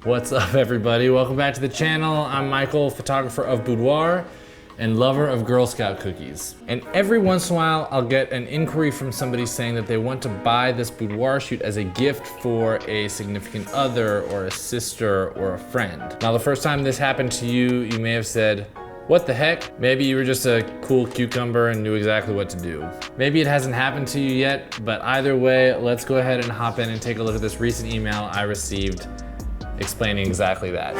What's up, everybody? Welcome back to the channel. I'm Michael, photographer of Boudoir and lover of Girl Scout cookies. And every once in a while, I'll get an inquiry from somebody saying that they want to buy this boudoir shoot as a gift for a significant other or a sister or a friend. Now, the first time this happened to you, you may have said, what the heck? Maybe you were just a cool cucumber and knew exactly what to do. Maybe it hasn't happened to you yet, but either way, let's go ahead and hop in and take a look at this recent email I received explaining exactly that.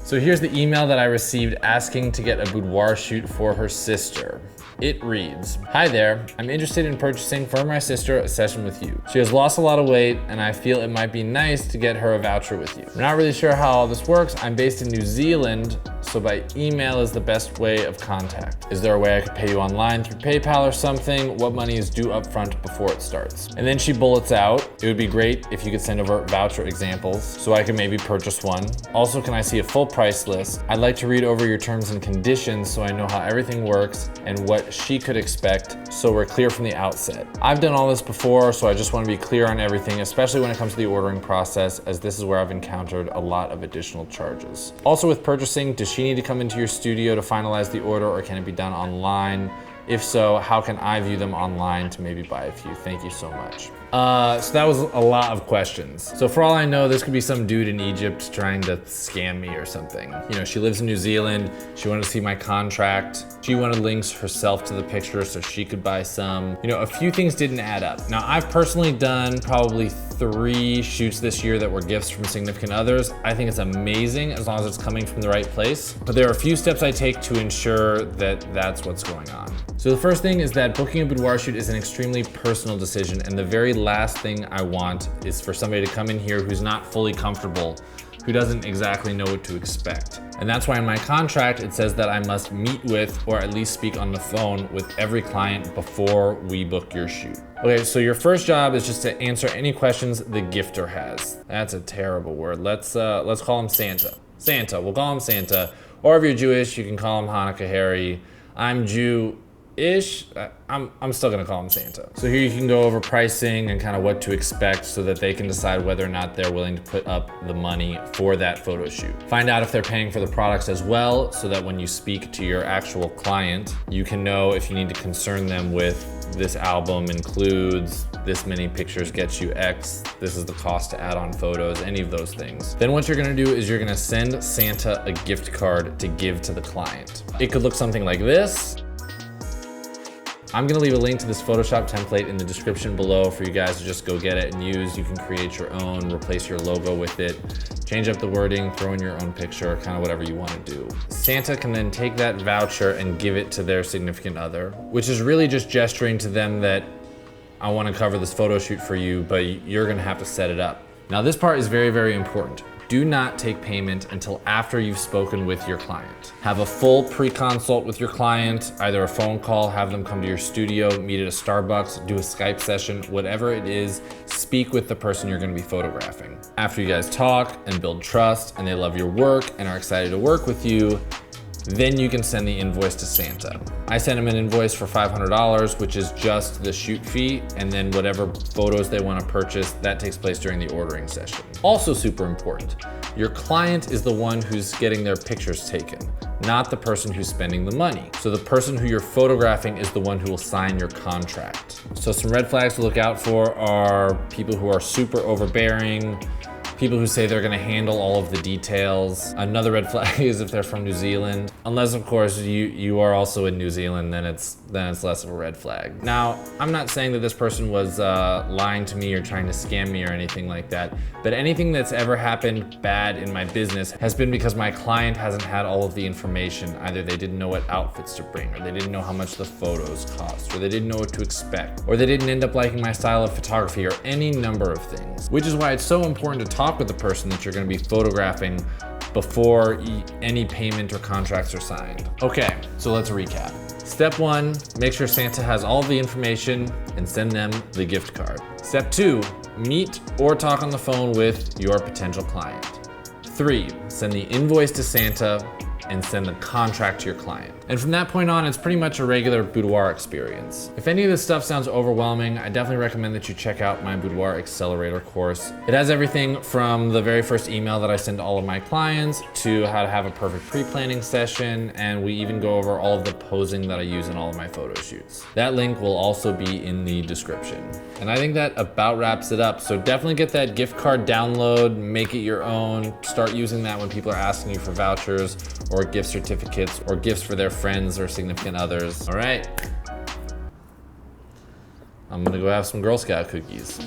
So here's the email that I received asking to get a boudoir shoot for her sister. It reads, hi there, I'm interested in purchasing for my sister a session with you. She has lost a lot of weight and I feel it might be nice to get her a voucher with you. I'm not really sure how all this works. I'm based in New Zealand, so by email is the best way of contact. Is there a way I could pay you online through PayPal or something? What money is due up front before it starts? And then she bullets out, it would be great if you could send over voucher examples so I can maybe purchase one. Also, can I see a full price list? I'd like to read over your terms and conditions so I know how everything works and what she could expect so we're clear from the outset. I've done all this before, so I just want to be clear on everything, especially when it comes to the ordering process, as this is where I've encountered a lot of additional charges. Also, with purchasing, does she need to come into your studio to finalize the order, or can it be done online? If so, how can I view them online to maybe buy a few? Thank you so much. So that was a lot of questions. So for all I know, this could be some dude in Egypt trying to scam me or something. You know, she lives in New Zealand. She wanted to see my contract. She wanted links herself to the picture so she could buy some. You know, a few things didn't add up. Now, I've personally done probably 3 shoots this year that were gifts from significant others. I think it's amazing as long as it's coming from the right place. But there are a few steps I take to ensure that that's what's going on. So the first thing is that booking a boudoir shoot is an extremely personal decision, and the very last thing I want is for somebody to come in here who's not fully comfortable, who doesn't exactly know what to expect. And that's why in my contract, it says that I must meet with, or at least speak on the phone with every client before we book your shoot. Okay, so your first job is just to answer any questions the gifter has. That's a terrible word. Let's call him Santa. Santa, we'll call him Santa. Or if you're Jewish, you can call him Hanukkah Harry. I'm Jew-ish, I'm still gonna call him Santa. So here you can go over pricing and kind of what to expect so that they can decide whether or not they're willing to put up the money for that photo shoot. Find out if they're paying for the products as well, so that when you speak to your actual client, you can know if you need to concern them with this album includes this many pictures gets you X, this is the cost to add on photos, any of those things. Then what you're gonna do is you're gonna send Santa a gift card to give to the client. It could look something like this. I'm gonna leave a link to this Photoshop template in the description below for you guys to just go get it and use. You can create your own, replace your logo with it, change up the wording, throw in your own picture, kind of whatever you wanna do. Santa can then take that voucher and give it to their significant other, which is really just gesturing to them that I wanna cover this photo shoot for you, but you're gonna have to set it up. Now this part is very, very important. Do not take payment until after you've spoken with your client. Have a full pre-consult with your client, either a phone call, have them come to your studio, meet at a Starbucks, do a Skype session, whatever it is, speak with the person you're gonna be photographing. After you guys talk and build trust and they love your work and are excited to work with you, then you can send the invoice to Santa. I send him an invoice for $500, which is just the shoot fee, and then whatever photos they want to purchase, that takes place during the ordering session. Also super important, your client is the one who's getting their pictures taken, not the person who's spending the money. So the person who you're photographing is the one who will sign your contract. So some red flags to look out for are people who are super overbearing, people who say they're gonna handle all of the details. Another red flag is if they're from New Zealand. Unless of course you are also in New Zealand, then it's less of a red flag. Now, I'm not saying that this person was lying to me or trying to scam me or anything like that, but anything that's ever happened bad in my business has been because my client hasn't had all of the information. Either they didn't know what outfits to bring, or they didn't know how much the photos cost, or they didn't know what to expect, or they didn't end up liking my style of photography, or any number of things. Which is why it's so important to talk with the person that you're gonna be photographing before any payment or contracts are signed. Okay, so let's recap. Step 1, make sure Santa has all the information and send them the gift card. Step 2, meet or talk on the phone with your potential client. 3, send the invoice to Santa and send the contract to your client. And from that point on, it's pretty much a regular boudoir experience. If any of this stuff sounds overwhelming, I definitely recommend that you check out my Boudoir Accelerator course. It has everything from the very first email that I send to all of my clients to how to have a perfect pre-planning session, and we even go over all of the posing that I use in all of my photo shoots. That link will also be in the description. And I think that about wraps it up. So definitely get that gift card download, make it your own, start using that when people are asking you for vouchers or gift certificates or gifts for their friends or significant others. All right, I'm gonna go have some Girl Scout cookies.